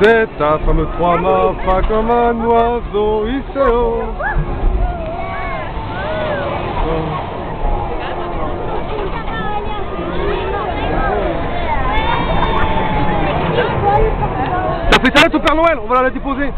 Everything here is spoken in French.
C'est ta femme 3 mâts, pas comme un oiseau, il s'est haut. T'as fait ça là, ton Père Noël, on va la déposer.